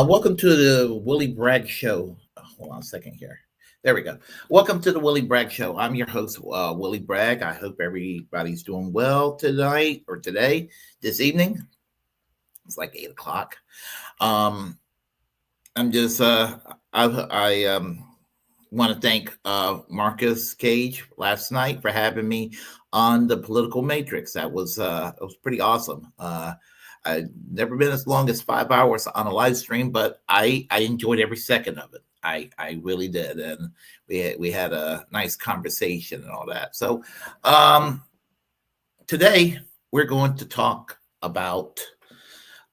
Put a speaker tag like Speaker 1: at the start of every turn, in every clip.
Speaker 1: Welcome to the Willie Bragg Show. Hold on a second here. There we go. Welcome to the Willie Bragg Show. I'm your host, Willie Bragg. I hope everybody's doing well tonight or today, this evening. It's like 8 o'clock. Um, I'm just, I want to thank Marcus Cage last night for having me on the Political Matrix. It was pretty awesome. I've never been as long as 5 hours on a live stream, but I enjoyed every second of it. I really did, and we had a nice conversation and all that. So um, today we're going to talk about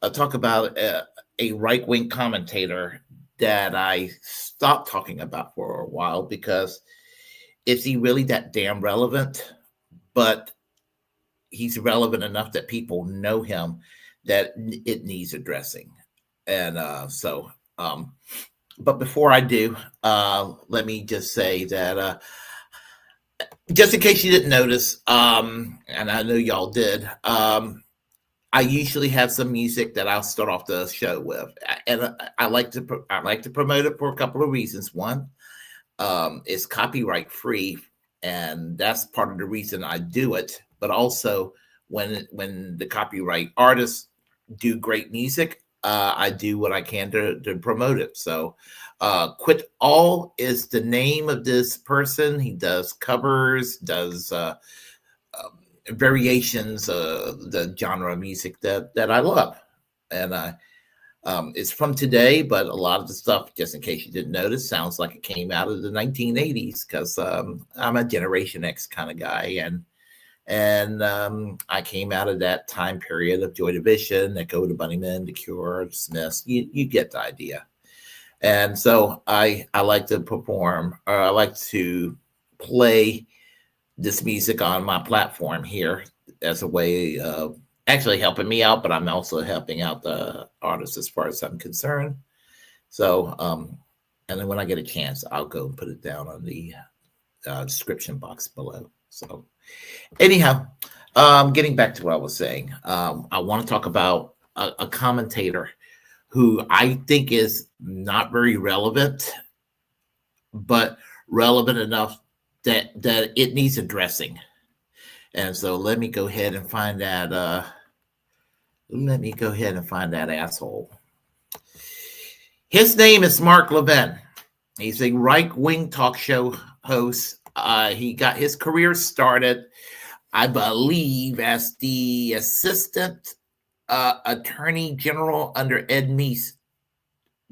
Speaker 1: a right wing commentator that I stopped talking about for a while because is he really that damn relevant? But he's relevant enough that people know him that it needs addressing. And but before I do, let me just say that just in case you didn't notice, and I know y'all did, I usually have some music that I'll start off the show with, and I like to promote it for a couple of reasons. One, it's copyright free, and that's part of the reason I do it. But also, when the copyright artists do great music, I do what I can to promote it. So, Quit All is the name of this person. He does covers, does variations of the genre of music that I love, and it's from today, but a lot of the stuff, just in case you didn't notice, sounds like it came out of the 1980s because I'm a Generation X kind of guy, and I came out of that time period of Joy Division, Echo, the Bunnymen, The Cure, the Smiths. You get the idea. And so I like to perform, or I like to play this music on my platform here as a way of actually helping me out, but I'm also helping out the artists as far as I'm concerned. So, and then when I get a chance, I'll go and put it down on the description box below. So, anyhow, getting back to what I was saying, I want to talk about a commentator who I think is not very relevant, but relevant enough that it needs addressing. And so let me go ahead and find that. Let me go ahead and find that asshole. His name is Mark Levin. He's a right-wing talk show host. He got his career started, I believe, as the assistant attorney general under Ed Meese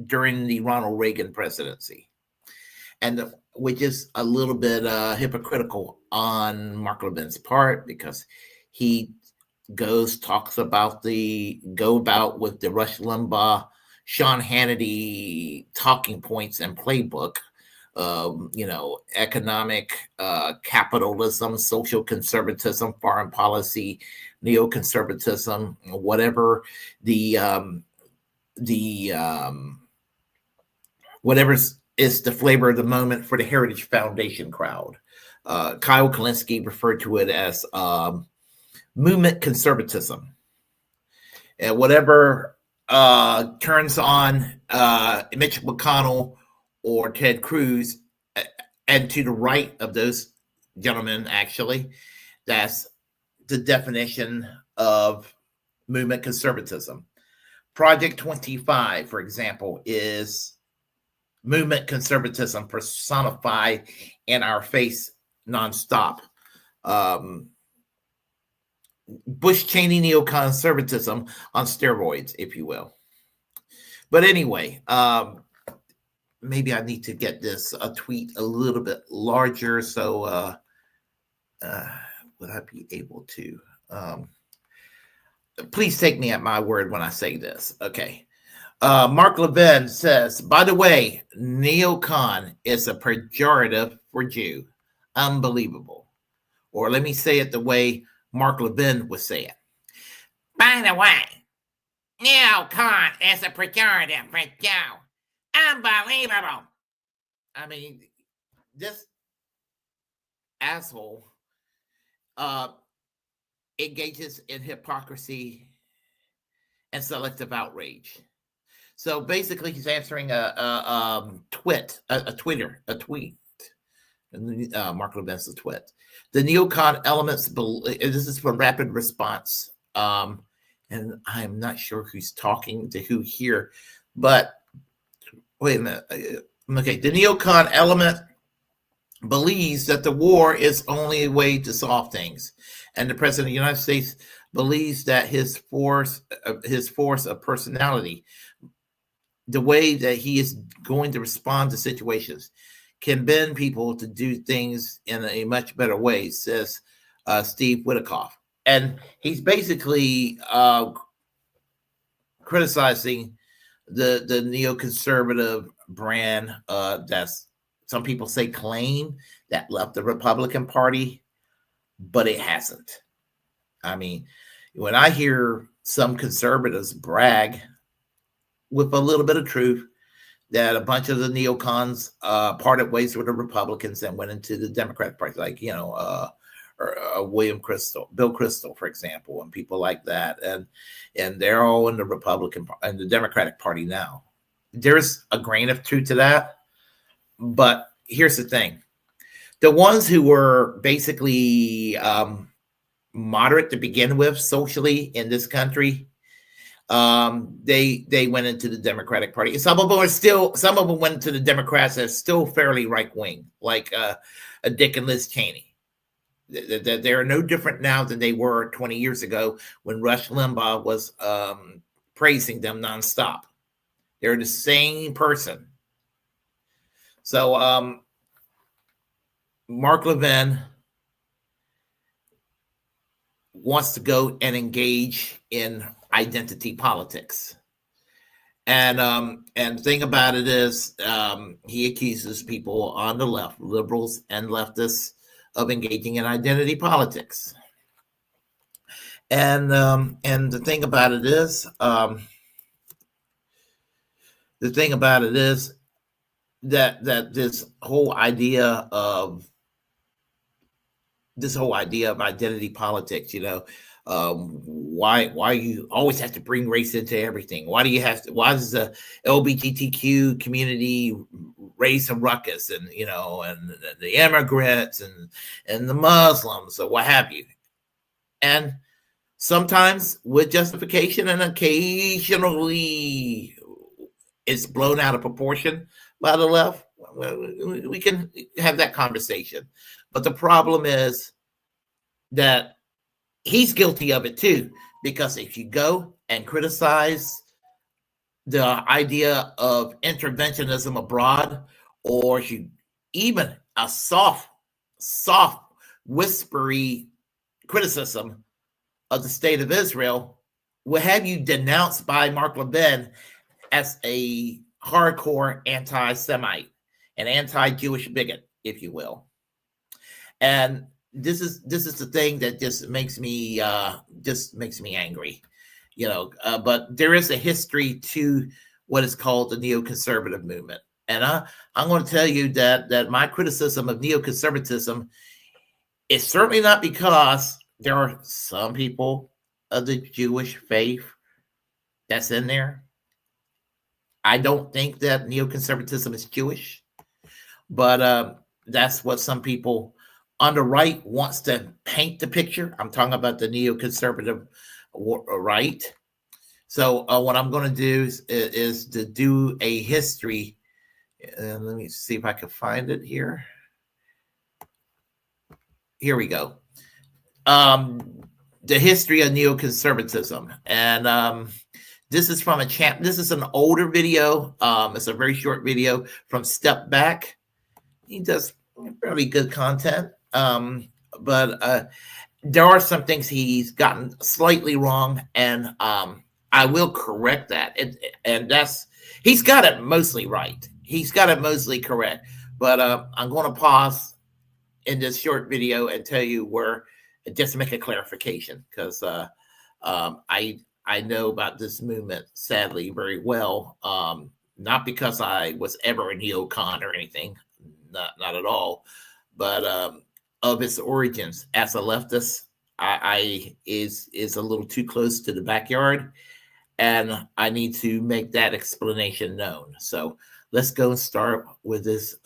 Speaker 1: during the Ronald Reagan presidency, and which is a little bit hypocritical on Mark Levin's part because he talks about go about with the Rush Limbaugh, Sean Hannity talking points and playbook. Economic capitalism, social conservatism, foreign policy, neoconservatism, whatever whatever is the flavor of the moment for the Heritage Foundation crowd. Kyle Kalinske referred to it as movement conservatism. And whatever turns on Mitch McConnell or Ted Cruz, and to the right of those gentlemen, actually, that's the definition of movement conservatism. Project 25, for example, is movement conservatism personified in our face nonstop. Bush Cheney neoconservatism on steroids, if you will. But anyway, maybe I need to get this tweet a little bit larger. So would I be able to? Please take me at my word when I say this. Okay. Mark Levin says, by the way, neocon is a pejorative for Jew. Unbelievable. Or let me say it the way Mark Levin would say it. By the way, neocon is a pejorative for Jew. Unbelievable. I mean, this asshole engages in hypocrisy and selective outrage. So basically, he's answering a tweet. And Mark Levin's a twit. The neocon elements. This is for rapid response. And I'm not sure who's talking to who here, but wait a minute. Okay, the neocon element believes that the war is only a way to solve things, and the president of the United States believes that his force of personality, the way that he is going to respond to situations, can bend people to do things in a much better way, says Steve Witkoff. And he's basically criticizing the neoconservative brand that's, some people say, claim that left the Republican Party, but it hasn't. I mean, when I hear some conservatives brag with a little bit of truth that a bunch of the neocons parted ways with the Republicans and went into the Democratic Party, like, William Crystal, Bill Crystal, for example, and people like that, and they're all in the Republican and the Democratic Party now. There's a grain of truth to that, but here's the thing: the ones who were basically moderate to begin with socially in this country, they went into the Democratic Party. And some of them went into the Democrats as still fairly right wing, like a Dick and Liz Cheney. They're no different now than they were 20 years ago when Rush Limbaugh was praising them nonstop. They're the same person. So Mark Levin wants to go and engage in identity politics. And the thing about it is, he accuses people on the left, liberals and leftists, of engaging in identity politics. And the thing about it is, that this whole idea of identity politics, why you always have to bring race into everything? Why does the LGBTQ community raise a ruckus, and the immigrants and the Muslims or what have you? And sometimes with justification, and occasionally it's blown out of proportion by the left. We can have that conversation, but the problem is that he's guilty of it too, because if you go and criticize the idea of interventionism abroad, or even a soft, whispery criticism of the state of Israel, will have you denounced by Mark Levin as a hardcore anti-Semite, an anti-Jewish bigot, if you will. And this is the thing that just makes me angry, but there is a history to what is called the neoconservative movement. And I'm going to tell you that my criticism of neoconservatism is certainly not because there are some people of the Jewish faith that's in there. I don't think that neoconservatism is Jewish, but that's what some people on the right wants to paint the picture. I'm talking about the neoconservative right. So what I'm going to do is to do a history. And let me see if I can find it here. Here we go. The history of neoconservatism. And this is from this is an older video. It's a very short video from Step Back. He does fairly good content. But there are some things he's gotten slightly wrong, and I will correct that. And he's got it mostly right. He's got it mostly correct. But I'm going to pause in this short video and tell you where, just to make a clarification, because I know about this movement, sadly, very well. Not because I was ever a neocon or anything, not at all, but of its origins as a leftist, I is a little too close to the backyard. and I need to make that explanation known. So let's go and start with this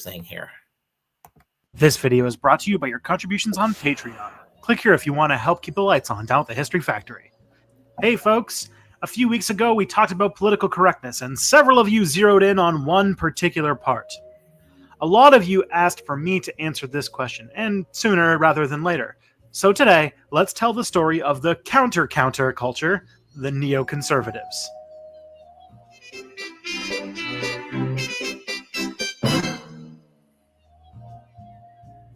Speaker 1: thing here.
Speaker 2: This video is brought to you by your contributions on Patreon. Click here if you want to help keep the lights on down at the History Factory. Hey folks, a few weeks ago we talked about political correctness, and several of you zeroed in on one particular part. A lot of you asked for me to answer this question, and sooner rather than later. So today, let's tell the story of the counter culture, the neoconservatives.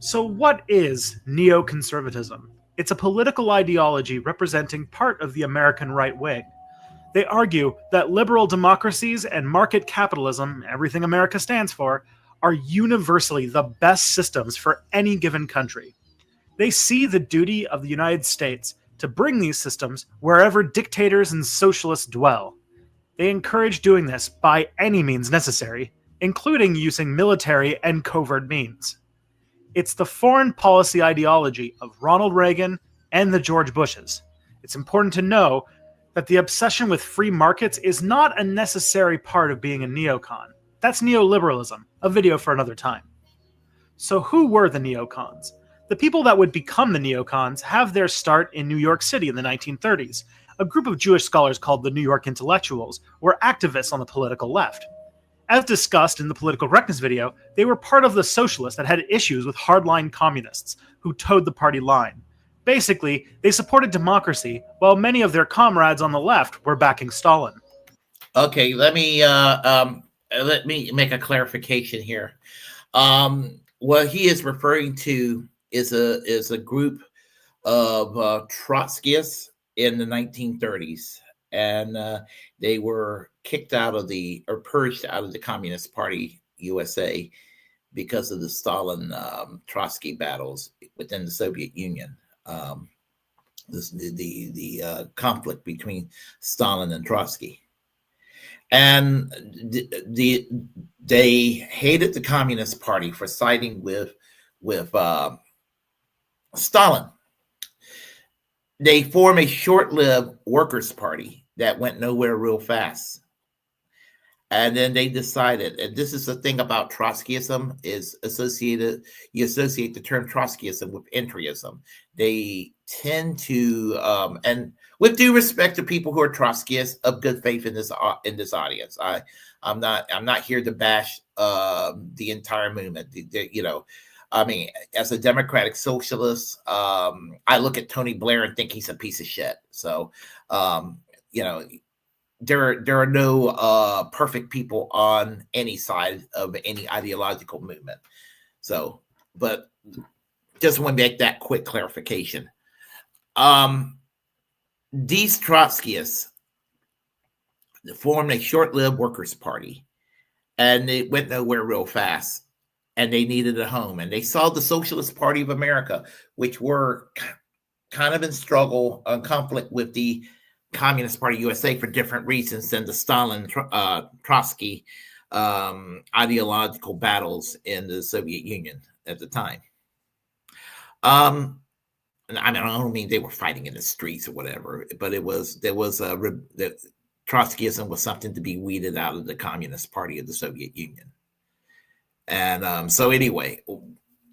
Speaker 2: So what is neoconservatism? It's a political ideology representing part of the American right wing. They argue that liberal democracies and market capitalism, everything America stands for, are universally the best systems for any given country. They see the duty of the United States to bring these systems wherever dictators and socialists dwell. They encourage doing this by any means necessary, including using military and covert means. It's the foreign policy ideology of Ronald Reagan and the George Bushes. It's important to know that the obsession with free markets is not a necessary part of being a neocon. That's neoliberalism, a video for another time. So who were the neocons? The people that would become the neocons have their start in New York City in the 1930s. A group of Jewish scholars called the New York Intellectuals were activists on the political left. As discussed in the political correctness video, they were part of the socialists that had issues with hardline communists who towed the party line. Basically, they supported democracy, while many of their comrades on the left were backing Stalin.
Speaker 1: Okay, let me make a clarification here. What he is referring to is a group of Trotskyists in the 1930s, and they were kicked out of or purged out of the Communist Party USA because of the Stalin Trotsky battles within the Soviet Union. The conflict between Stalin and Trotsky, and they hated the Communist Party for siding with Stalin. They formed a short-lived Workers' Party that went nowhere real fast. And then they decided, and this is the thing about Trotskyism, is you associate the term Trotskyism with entryism. They tend to, and with due respect to people who are Trotskyists of good faith in this audience, I'm not here to bash the entire movement. I mean, as a democratic socialist, I look at Tony Blair and think he's a piece of shit. So, there are no perfect people on any side of any ideological movement. So, but just want to make that quick clarification. These Trotskyists formed a short-lived Workers' Party, and it went nowhere real fast. And they needed a home. And they saw the Socialist Party of America, which were kind of in struggle and conflict with the Communist Party USA for different reasons than the Stalin Trotsky ideological battles in the Soviet Union at the time. And I don't mean they were fighting in the streets or whatever, but Trotskyism was something to be weeded out of the Communist Party of the Soviet Union. And so anyway,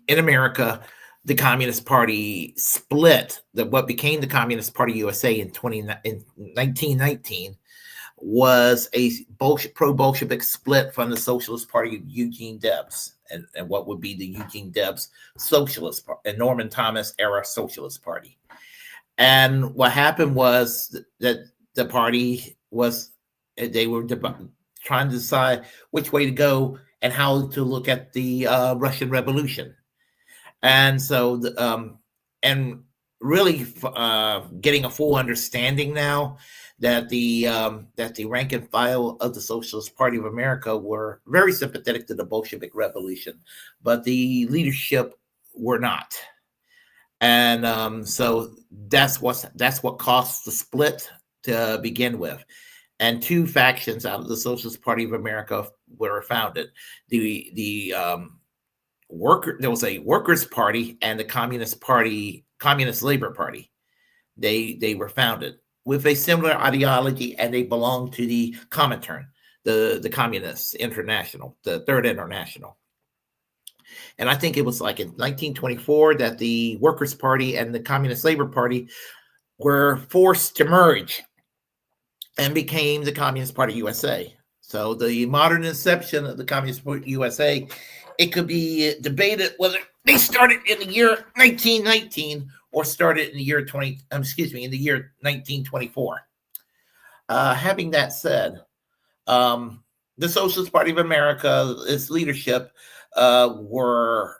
Speaker 1: in America, the Communist Party split. What became the Communist Party USA in 1919 was a pro-Bolshevik split from the Socialist Party of Eugene Debs and what would be the Eugene Debs Socialist Party and Norman Thomas era Socialist Party. And what happened was that the party they were trying to decide which way to go and how to look at the Russian Revolution. And so, and really getting a full understanding now that the rank and file of the Socialist Party of America were very sympathetic to the Bolshevik Revolution, but the leadership were not. And so that's what caused the split to begin with. And two factions out of the Socialist Party of America were founded. There was a Workers' Party and the Communist Labor Party. They were founded. with a similar ideology, and they belonged to the Comintern, the Communist International, the Third International. And I think it was like in 1924 that the Workers' Party and the Communist Labor Party were forced to merge and became the Communist Party USA. So the modern inception of the Communist Party USA, it could be debated whether they started in the year 1919 or started in the year in the year 1924. Having that said, the Socialist Party of America, its leadership, were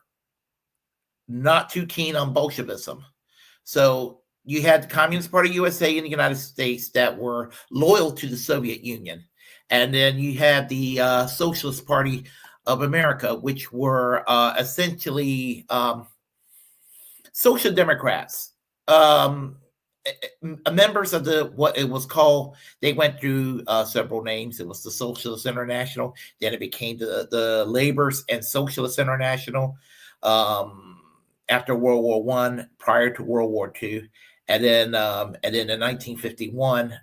Speaker 1: not too keen on Bolshevism. So you had the Communist Party USA in the United States that were loyal to the Soviet Union. And then you had the Socialist Party of America, which were essentially social democrats, members of what it was called. They went through several names. It was the Socialist International. Then it became the Labor's and Socialist International after World War I, prior to World War II. And then in 1951,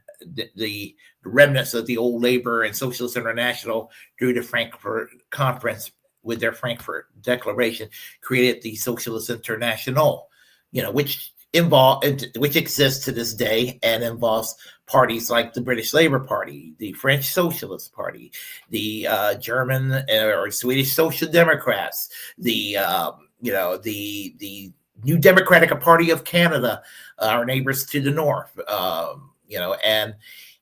Speaker 1: the remnants of the old Labor and Socialist International through the Frankfurt Conference with their Frankfurt Declaration created the Socialist International, which exists to this day and involves parties like the British Labour Party, the French Socialist Party, the German or Swedish Social Democrats, the New Democratic Party of Canada, our neighbors to the north,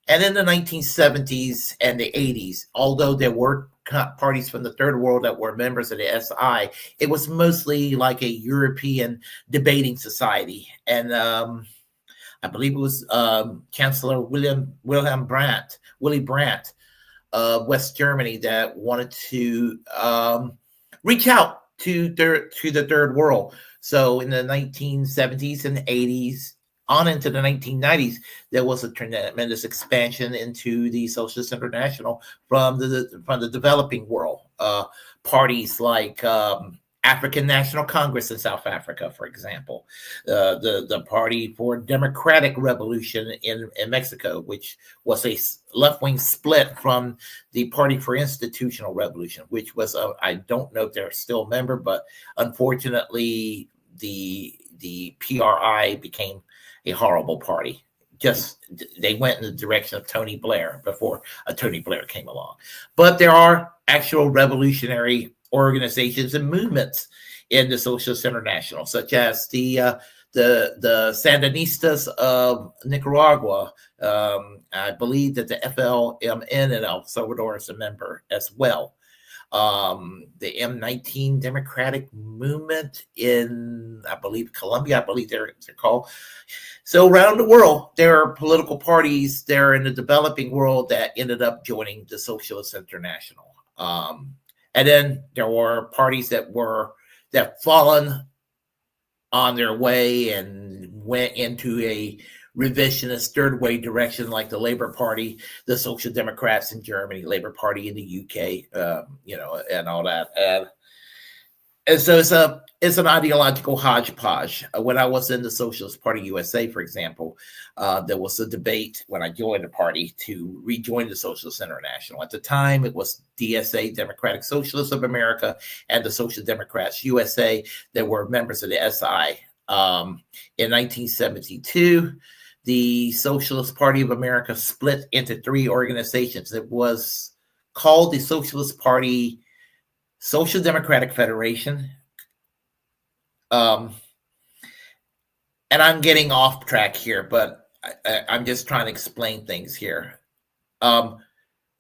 Speaker 1: and in the 1970s and the 80s, although there were parties from the third world that were members of the SI, it was mostly like a European debating society. And I believe it was Chancellor Willy Brandt of West Germany that wanted to reach out to the third world. So in the 1970s and 80s, on into the 1990s, there was a tremendous expansion into the Socialist International from the developing world. Parties like African National Congress in South Africa, for example, the Party for Democratic Revolution in Mexico, which was a left-wing split from the Party for Institutional Revolution, which was I don't know if they're still a member, but unfortunately the PRI became a horrible party. Just they went in the direction of Tony Blair before Tony Blair came along. But there are actual revolutionary organizations and movements in the Socialist International, such as the Sandinistas of Nicaragua. I believe that the FLMN in El Salvador is a member as well. The M19 Democratic Movement in, I believe, Colombia, I believe they're called. So around the world, there are political parties there in the developing world that ended up joining the Socialist International. And then there were parties that fallen on their way and went into a revisionist third way direction, like the Labour Party, the Social Democrats in Germany, Labour Party in the UK, and all that. And so it's an ideological hodgepodge. When I was in the Socialist Party USA, for example, there was a debate when I joined the party to rejoin the Socialist International. At the time, it was DSA, Democratic Socialists of America, and the Social Democrats USA that were members of the SI. In 1972, the Socialist Party of America split into three organizations. It was called the Socialist Party Social Democratic Federation. And I'm getting off track here, but I'm just trying to explain things here.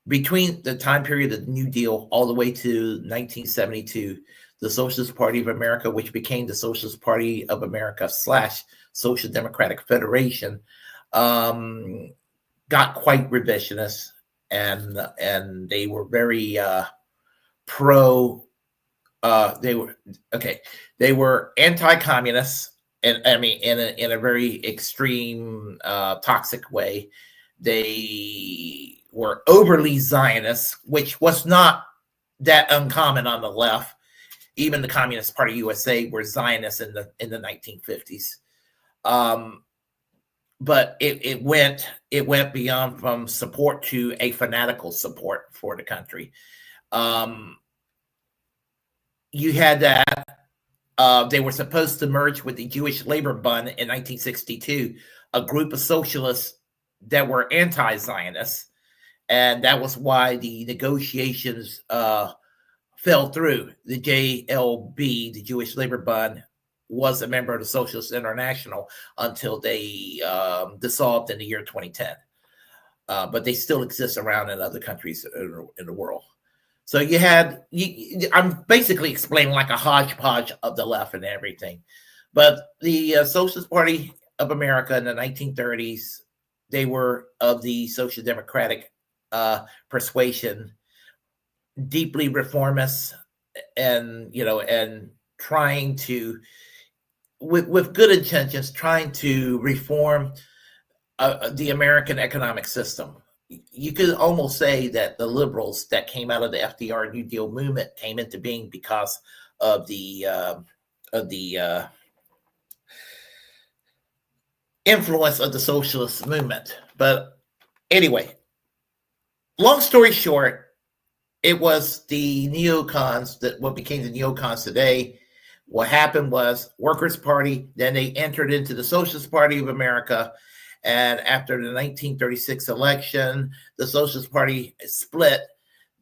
Speaker 1: Between the time period of the New Deal all the way to 1972, the Socialist Party of America, which became the Socialist Party of America / Social Democratic Federation, got quite revisionist, and they were very pro. They were anti-communists, and I mean in a very extreme, toxic way. They were overly Zionist, which was not that uncommon on the left. Even the Communist Party USA were Zionists in the 1950s. but it went beyond from support to a fanatical support for the country. You had that they were supposed to merge with the Jewish Labor Bund in 1962, a group of socialists that were anti-Zionists, and that was why the negotiations fell through. The JLB, the Jewish Labor Bund, was a member of the Socialist International until they dissolved in the year 2010. But they still exist around in other countries in the world. So you had, I'm basically explaining like a hodgepodge of the left and everything. But the Socialist Party of America in the 1930s, they were of the social democratic persuasion, deeply reformist, and trying to, with good intentions, trying to reform the American economic system. You could almost say that the liberals that came out of the FDR New Deal movement came into being because of the influence of the socialist movement. But anyway, long story short, it was the neocons that what became the neocons today. What happened was Workers' Party, then they entered into the Socialist Party of America. And after the 1936 election, the Socialist Party split.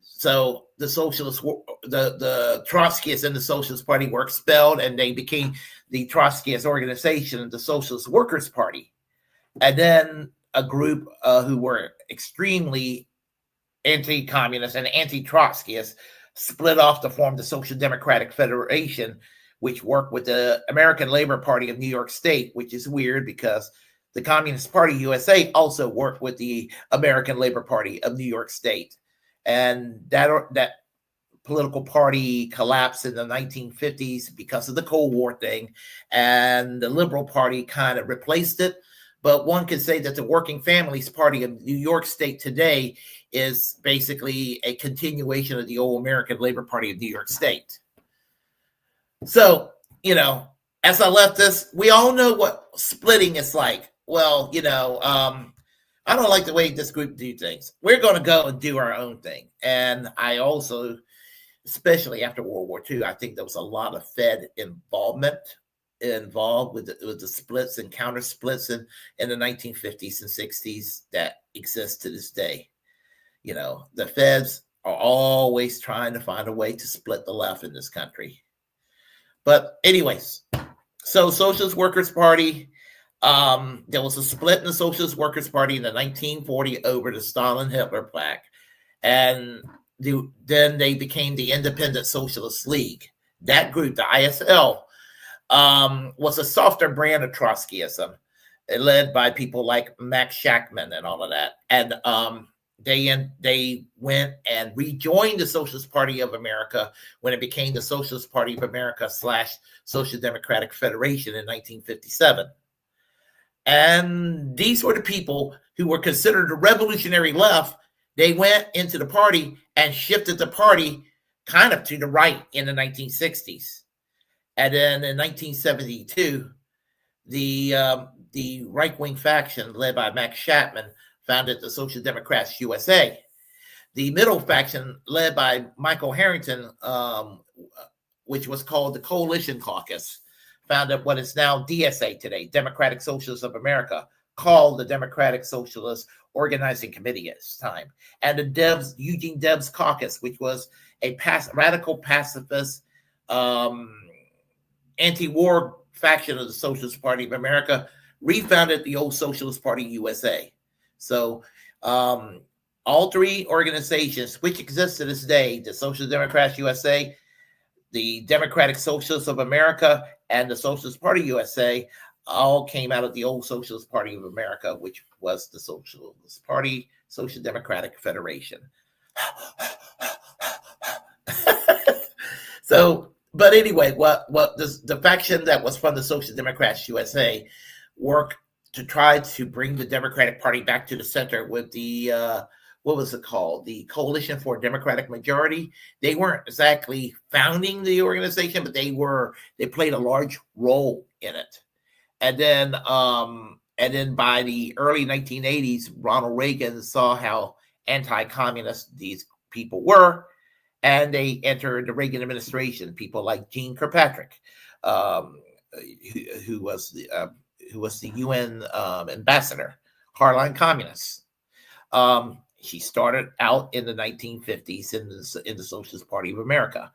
Speaker 1: So the socialists, the Trotskyists in the Socialist Party were expelled, and they became the Trotskyist organization, the Socialist Workers' Party. And then a group who were extremely anti-communist and anti-Trotskyist split off to form the Social Democratic Federation, which worked with the American Labor Party of New York State, which is weird because the Communist Party USA also worked with the American Labor Party of New York State. And that political party collapsed in the 1950s because of the Cold War thing, and the Liberal Party kind of replaced it. But one could say that the Working Families Party of New York State today is basically a continuation of the old American Labor Party of New York State. So, as I left this, we all know what splitting is like. Well, I don't like the way this group do things. We're going to go and do our own thing. And I also, especially after World War II, I think there was a lot of Fed involved with the splits and counter splits in the 1950s and 60s that exist to this day. The Feds are always trying to find a way to split the left in this country. But anyways, so Socialist Workers' Party, there was a split in the Socialist Workers' Party in the 1940 over the Stalin-Hitler Pact. And then they became the Independent Socialist League. That group, the ISL, was a softer brand of Trotskyism, led by people like Max Shachtman and all of that. And they went and rejoined the Socialist Party of America when it became the Socialist Party of America / Social Democratic Federation in 1957. And these were the people who were considered the revolutionary left. They went into the party and shifted the party kind of to the right in the 1960s. And then in 1972, the right-wing faction led by Max Shachtman founded the Social Democrats USA. The middle faction led by Michael Harrington, which was called the Coalition Caucus, founded what is now DSA today, Democratic Socialists of America, called the Democratic Socialist Organizing Committee at this time. And the Eugene Debs Caucus, which was a radical pacifist, anti-war faction of the Socialist Party of America, refounded the old Socialist Party USA. So all three organizations, which exist to this day, the Social Democrats USA, the Democratic Socialists of America, and the Socialist Party USA, all came out of the old Socialist Party of America, which was the Socialist Party, Social Democratic Federation. So, but anyway, what the faction that was from the Social Democrats USA worked to try to bring the Democratic Party back to the center with the what was it called? The Coalition for a Democratic Majority. They weren't exactly founding the organization, but they played a large role in it. And then And then by the early 1980s, Ronald Reagan saw how anti-communist these people were, and they entered the Reagan administration. People like Jeane Kirkpatrick, um, who was the UN ambassador, hardline communists. She started out in the 1950s in the Socialist Party of America.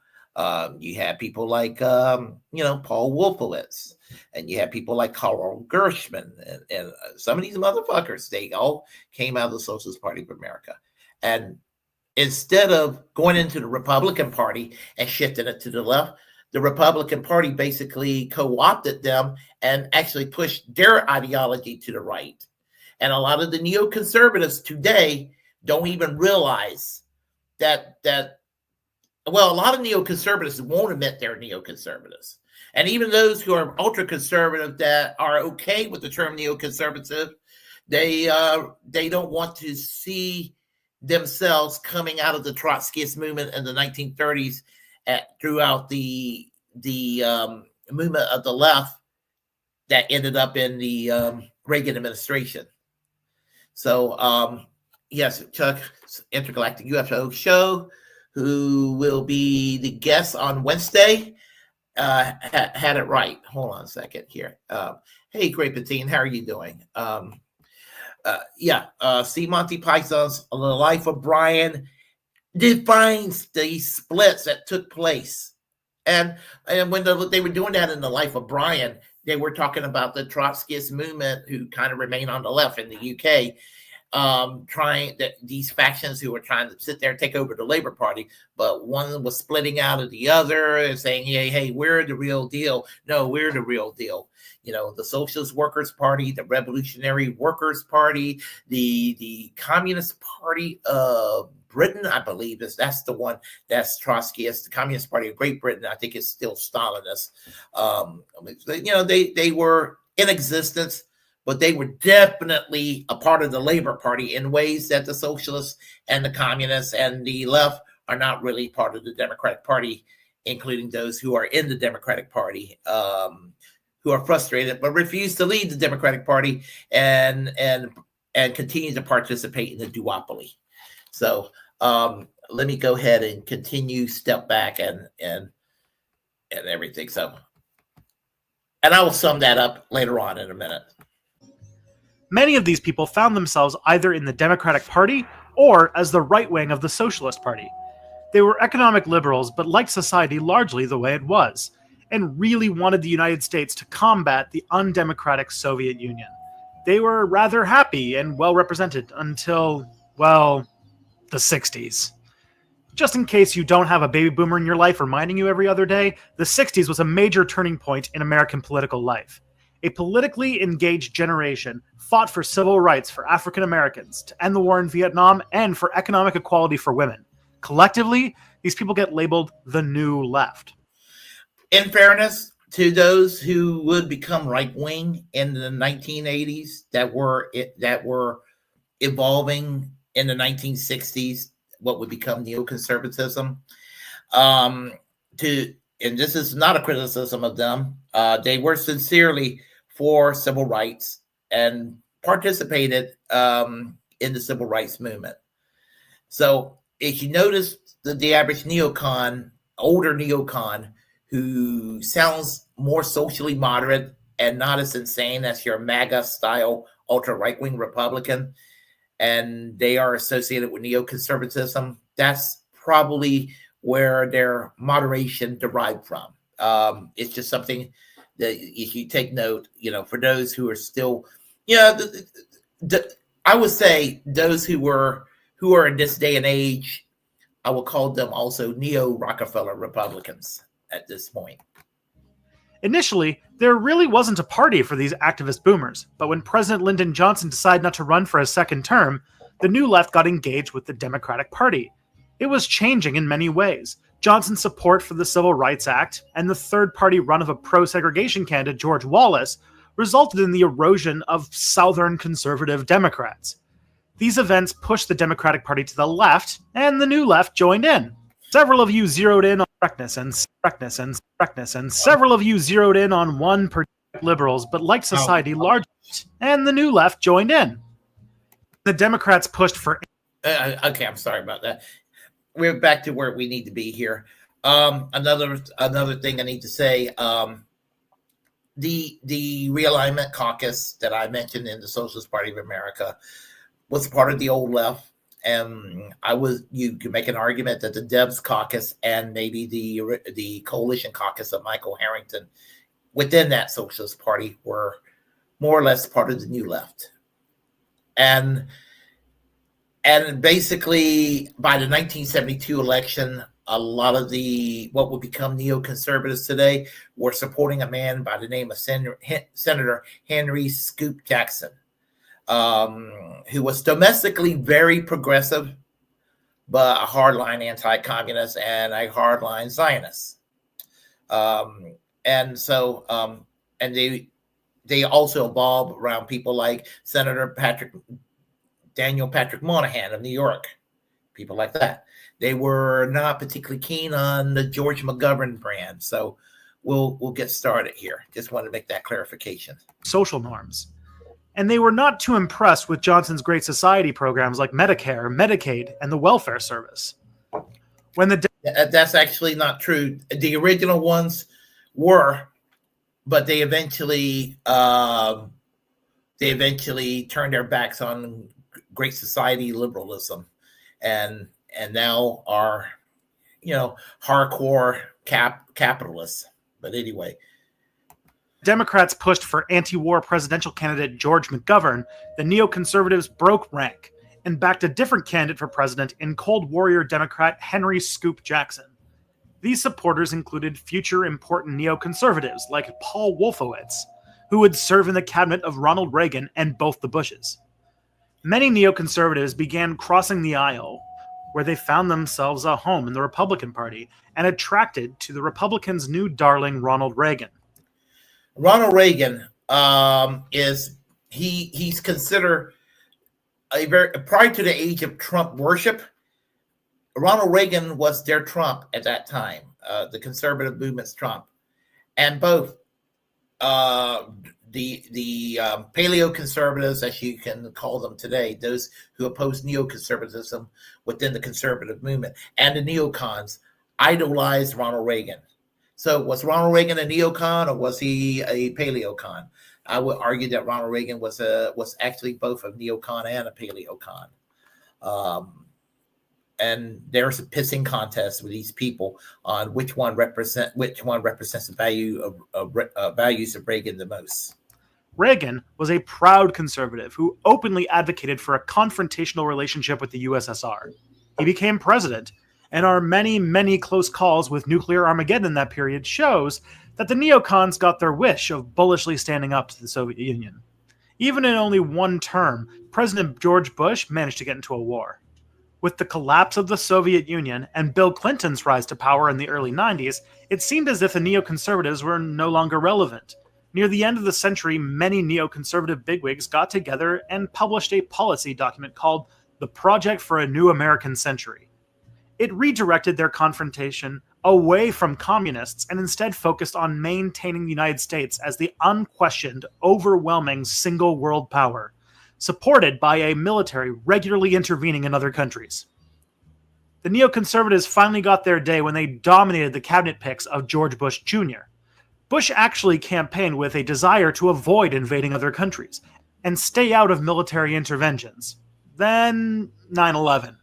Speaker 1: You had people like Paul Wolfowitz, and you had people like Karl Gershman, and some of these motherfuckers. They all came out of the Socialist Party of America, and instead of going into the Republican Party and shifting it to the left, the Republican Party basically co-opted them and actually pushed their ideology to the right. And a lot of the neoconservatives today don't even realize that a lot of neoconservatives won't admit they're neoconservatives. And even those who are ultra-conservative that are okay with the term neoconservative, they don't want to see themselves coming out of the Trotskyist movement in the 1930s throughout the movement of the left that ended up in the Reagan administration. So, yes, Chuck, Intergalactic UFO Show, who will be the guest on Wednesday, had it right. Hold on a second here. Hey, Great Patine, how are you doing? See Monty Python's The Life of Brian defines the splits that took place. And when they were doing that in The Life of Brian, they were talking about the Trotskyist movement who kind of remain on the left in the UK, these factions who were trying to sit there and take over the Labour Party, but one was splitting out of the other and saying, hey, we're the real deal. No, we're the real deal. The Socialist Workers' Party, the Revolutionary Workers' Party, the Communist Party of Britain, I believe that's the one that's Trotskyist. The Communist Party of Great Britain, I think, is still Stalinist. They were in existence, but they were definitely a part of the Labour Party in ways that the socialists and the communists and the left are not really part of the Democratic Party, including those who are in the Democratic Party, who are frustrated but refuse to leave the Democratic Party and continue to participate in the duopoly. So let me go ahead and continue, step back and everything. So, and I will sum that up later on in a minute.
Speaker 2: Many of these people found themselves either in the Democratic Party or as the right wing of the Socialist Party. They were economic liberals but liked society largely the way it was, and really wanted the United States to combat the undemocratic Soviet Union. They were rather happy and well represented until, well, the 60s. Just in case you don't have a baby boomer in your life reminding you every other day, the 60s was a major turning point in American political life. A politically engaged generation fought for civil rights for African Americans, to end the war in Vietnam, and for economic equality for women. Collectively, these people get labeled the New Left.
Speaker 1: In fairness to those who would become right-wing in the 1980s that were evolving in the 1960s, what would become neoconservatism, and this is not a criticism of them, they were sincerely for civil rights and participated in the civil rights movement. So if you notice the average neocon, older neocon, who sounds more socially moderate and not as insane as your MAGA-style ultra-right-wing Republican, and they are associated with neoconservatism, that's probably where their moderation derived from. It's just something that if you take note, for those who are still, I would say those who are in this day and age, I will call them also neo-Rockefeller Republicans at this point.
Speaker 2: Initially, there really wasn't a party for these activist boomers, but when President Lyndon Johnson decided not to run for a second term, the New Left got engaged with the Democratic Party. It was changing in many ways. Johnson's support for the Civil Rights Act and the third-party run of a pro-segregation candidate, George Wallace, resulted in the erosion of Southern conservative Democrats. These events pushed the Democratic Party to the left, and the New Left joined in. Several of you zeroed in on correctness and several of you zeroed in on one particular liberals, but liked society largely, and the New Left joined in. The Democrats pushed for...
Speaker 1: Okay, I'm sorry about that. We're back to where we need to be here. Another thing I need to say, the realignment caucus that I mentioned in the Socialist Party of America was part of the old left. And you could make an argument that the Debs caucus and maybe the coalition caucus of Michael Harrington within that Socialist Party were more or less part of the New Left. And basically by the 1972 election, a lot of what would become neoconservatives today were supporting a man by the name of Senator Henry Scoop Jackson, who was domestically very progressive, but a hardline anti-communist and a hardline Zionist. And they also evolved around people like Senator Daniel Patrick Moynihan of New York, people like that. They were not particularly keen on the George McGovern brand. So we'll get started here. Just want to make that clarification.
Speaker 2: Social norms. And they were not too impressed with Johnson's Great Society programs like Medicare, Medicaid, and the welfare service.
Speaker 1: That's actually not true. The original ones were, but they eventually turned their backs on Great Society liberalism, and now are, hardcore capitalists. But anyway.
Speaker 2: Democrats pushed for anti-war presidential candidate George McGovern, the neoconservatives broke rank and backed a different candidate for president in Cold Warrior Democrat Henry Scoop Jackson. These supporters included future important neoconservatives like Paul Wolfowitz, who would serve in the cabinet of Ronald Reagan and both the Bushes. Many neoconservatives began crossing the aisle, where they found themselves a home in the Republican Party and attracted to the Republicans' new darling Ronald Reagan.
Speaker 1: Ronald Reagan he's considered prior to the age of Trump worship. Ronald Reagan was their Trump at that time, the conservative movement's Trump, and both the paleo-conservatives, as you can call them today, those who oppose neoconservatism within the conservative movement, and the neocons idolized Ronald Reagan. So was Ronald Reagan a neocon or was he a paleocon? I would argue that Ronald Reagan was actually both a neocon and a paleocon. And there's a pissing contest with these people on which one represents the values of Reagan the most.
Speaker 2: Reagan was a proud conservative who openly advocated for a confrontational relationship with the USSR. He became president, and our many, many close calls with nuclear Armageddon in that period shows that the neocons got their wish of bullishly standing up to the Soviet Union. Even in only one term, President George Bush managed to get into a war. With the collapse of the Soviet Union and Bill Clinton's rise to power in the early 90s, it seemed as if the neoconservatives were no longer relevant. Near the end of the century, many neoconservative bigwigs got together and published a policy document called The Project for a New American Century. It redirected their confrontation away from communists and instead focused on maintaining the United States as the unquestioned, overwhelming single world power, supported by a military regularly intervening in other countries. The neoconservatives finally got their day when they dominated the cabinet picks of George Bush Jr. Bush actually campaigned with a desire to avoid invading other countries and stay out of military interventions. Then 9/11.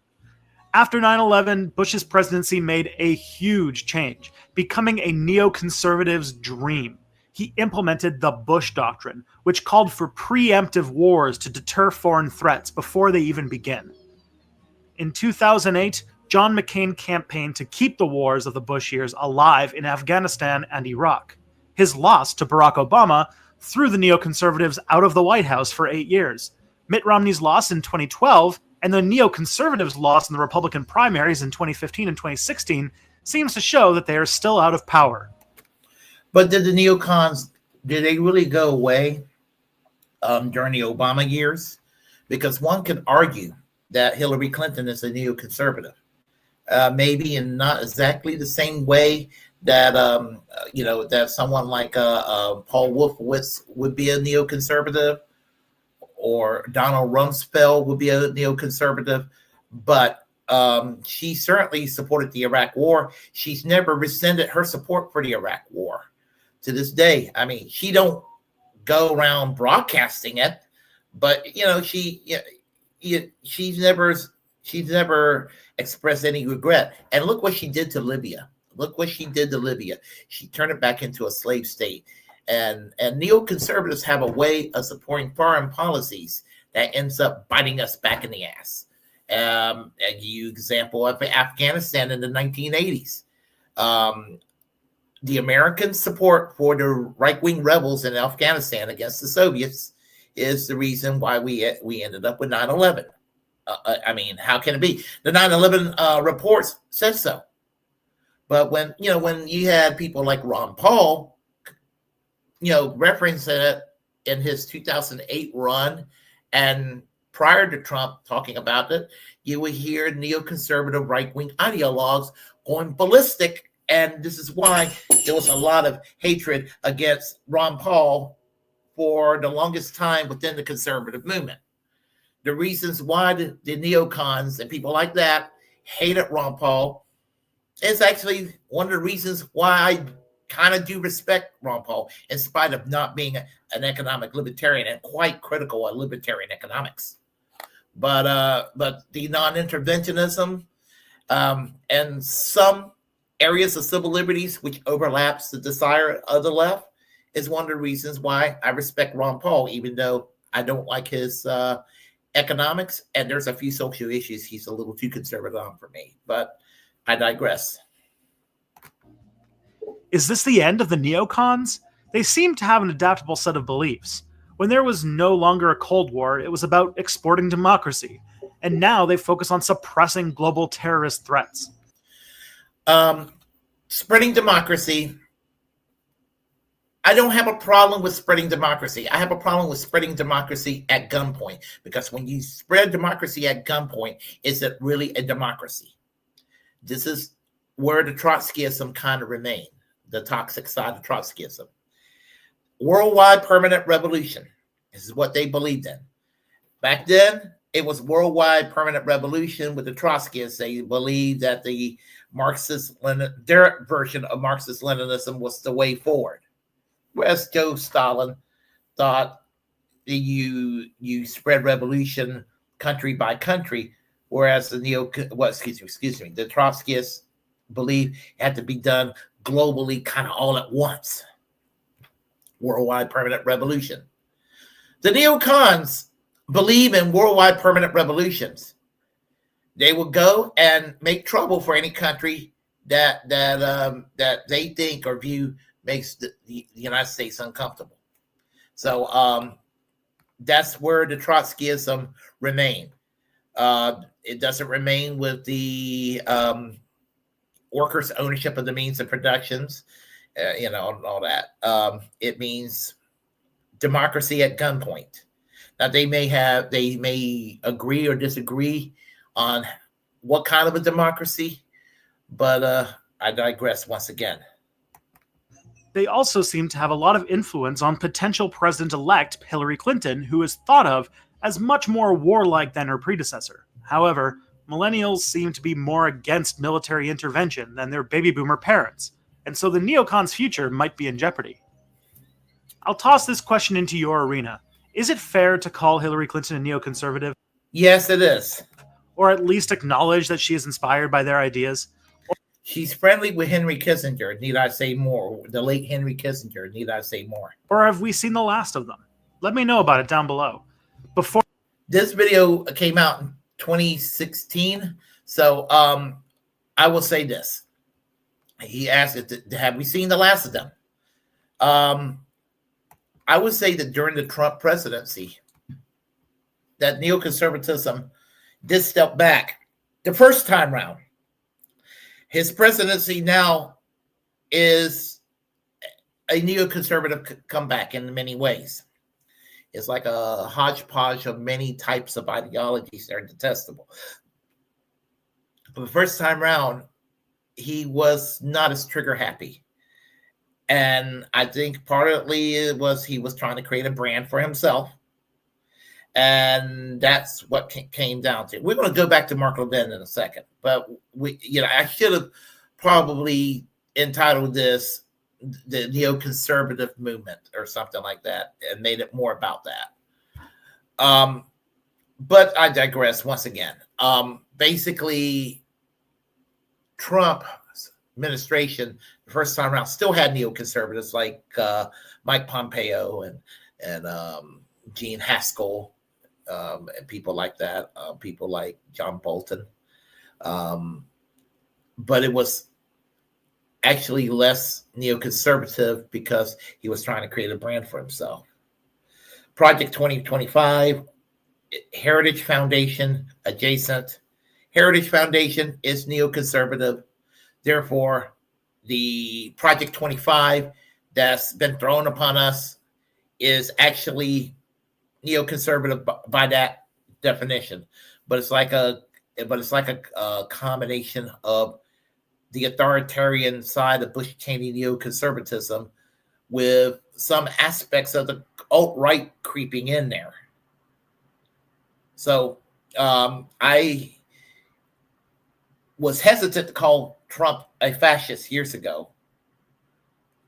Speaker 2: After 9/11, Bush's presidency made a huge change, becoming a neoconservative's dream. He implemented the Bush Doctrine, which called for preemptive wars to deter foreign threats before they even begin. In 2008, John McCain campaigned to keep the wars of the Bush years alive in Afghanistan and Iraq. His loss to Barack Obama threw the neoconservatives out of the White House for 8 years. Mitt Romney's loss in 2012 and the neoconservatives' loss in the Republican primaries in 2015 and 2016 seems to show that they are still out of power.
Speaker 1: But did the neocons, did they really go away during the Obama years? Because one could argue that Hillary Clinton is a neoconservative. Maybe in not exactly the same way that someone like Paul Wolfowitz would be a neoconservative, or Donald Rumsfeld would be a neoconservative, but she certainly supported the Iraq War. She's never rescinded her support for the Iraq War to this day. I mean, she don't go around broadcasting it, but she's never expressed any regret. And look what she did to Libya. Look what she did to Libya. She turned it back into a slave state. And neoconservatives have a way of supporting foreign policies that ends up biting us back in the ass. A example of Afghanistan in the 1980s. The American support for the right-wing rebels in Afghanistan against the Soviets is the reason why we ended up with 9/11. I mean, how can it be? The 9/11 reports said so. But when you had people like Ron Paul, referencing it in his 2008 run, and prior to Trump talking about it, you would hear neoconservative right-wing ideologues going ballistic. And this is why there was a lot of hatred against Ron Paul for the longest time within the conservative movement. The reasons why the neocons and people like that hated Ron Paul is actually one of the reasons why I kind of do respect Ron Paul, in spite of not being an economic libertarian and quite critical of libertarian economics. But the non-interventionism and some areas of civil liberties which overlaps the desire of the left is one of the reasons why I respect Ron Paul, even though I don't like his economics, and there's a few social issues he's a little too conservative on for me. But I digress.
Speaker 2: Is this the end of the neocons? They seem to have an adaptable set of beliefs. When there was no longer a Cold War, it was about exporting democracy. And now they focus on suppressing global terrorist threats.
Speaker 1: Spreading democracy. I don't have a problem with spreading democracy. I have a problem with spreading democracy at gunpoint, because when you spread democracy at gunpoint, is it really a democracy? This is where the Trotskyism kind of remained, the toxic side of Trotskyism. Worldwide permanent revolution. This is what they believed in. Back then, it was worldwide permanent revolution with the Trotskyists. They believed that the their version of Marxist-Leninism was the way forward. Whereas Joe Stalin thought you spread revolution country by country, whereas the the Trotskyists believed it had to be done globally, kind of all at once. Worldwide permanent revolution. The neocons believe in worldwide permanent revolutions. They will go and make trouble for any country that they think or view makes the United States uncomfortable. So that's where the Trotskyism remained. It doesn't remain with the workers' ownership of the means of productions, all that. It means democracy at gunpoint. Now they may agree or disagree on what kind of a democracy, but I digress once again.
Speaker 2: They also seem to have a lot of influence on potential President-elect Hillary Clinton, who is thought of as much more warlike than her predecessor. However, millennials seem to be more against military intervention than their baby boomer parents, and so the neocons' future might be in jeopardy. I'll toss this question into your arena. Is it fair to call Hillary Clinton a neoconservative?
Speaker 1: Yes, it is.
Speaker 2: Or at least acknowledge that she is inspired by their ideas?
Speaker 1: She's friendly with Henry Kissinger. Need I say more? The late Henry Kissinger. Need I say more?
Speaker 2: Or have we seen the last of them? Let me know about it down below. Before
Speaker 1: this video came out in 2016, so I will say this. He asked, have we seen the last of them? I would say that during the Trump presidency, that neoconservatism did step back the first time round. His presidency now is a neoconservative comeback in many ways. It's like a hodgepodge of many types of ideologies that are detestable. The first time round, he was not as trigger happy. And I think partly it was he was trying to create a brand for himself. And that's what came down to. We're going to go back to Mark Levin in a second. But I should have probably entitled this the neoconservative movement or something like that and made it more about that. But I digress once again. Basically, Trump's administration, the first time around, still had neoconservatives like Mike Pompeo and Gene Haskell and people like that, people like John Bolton. But it was actually less neoconservative because he was trying to create a brand for himself. Project 2025, Heritage Foundation adjacent. Heritage Foundation is neoconservative. Therefore, the Project 25 that's been thrown upon us is actually neoconservative by that definition. But it's like a combination of the authoritarian side of Bush-Cheney neoconservatism with some aspects of the alt-right creeping in there. So I was hesitant to call Trump a fascist years ago.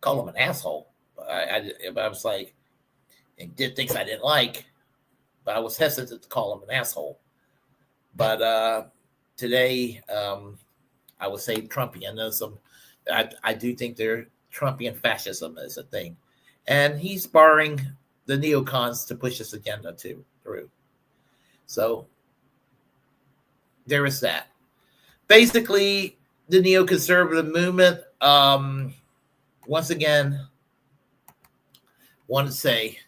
Speaker 1: Call him an asshole. I was like, and did things I didn't like, but I was hesitant to call him an asshole. But today, I would say Trumpianism. I do think Trumpian fascism is a thing. And he's borrowing the neocons to push his agenda through. So there is that. Basically, the neoconservative movement, once again, want to say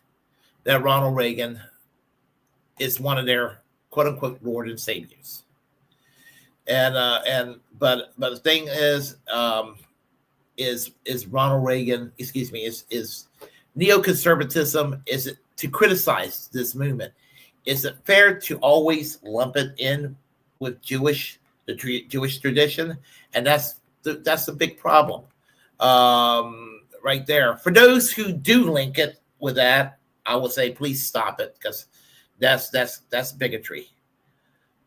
Speaker 1: that Ronald Reagan is one of their quote unquote Lord and Saviors. But the thing is Ronald Reagan, is neoconservatism, is it to criticize this movement? Is it fair to always lump it in with Jewish tradition? And that's the big problem right there. For those who do link it with that, I would say please stop it, because that's bigotry.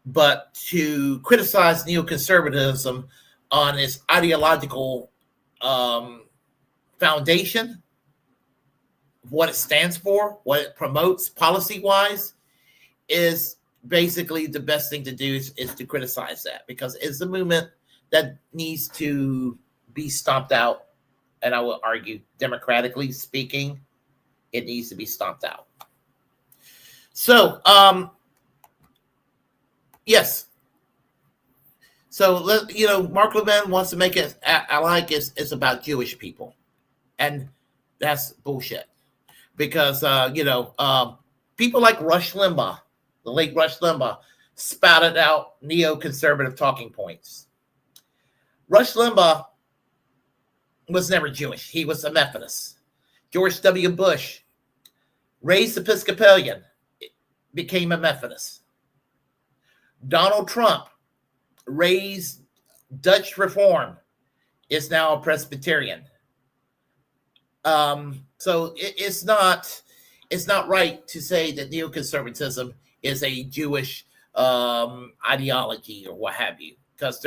Speaker 1: But to criticize neoconservatism on its ideological foundation, what it stands for, what it promotes policy-wise, is basically the best thing to do is to criticize that, because it's a movement that needs to be stomped out. And I will argue, democratically speaking, it needs to be stomped out. So, yes. So, Mark Levin wants to make it, I like it's about Jewish people. And that's bullshit. Because, people like Rush Limbaugh, the late Rush Limbaugh, spouted out neoconservative talking points. Rush Limbaugh was never Jewish. He was a Methodist. George W. Bush, raised Episcopalian, became a Methodist. Donald Trump, raised Dutch Reform, is now a Presbyterian. So it's not right to say that neoconservatism is a Jewish ideology or what have you, because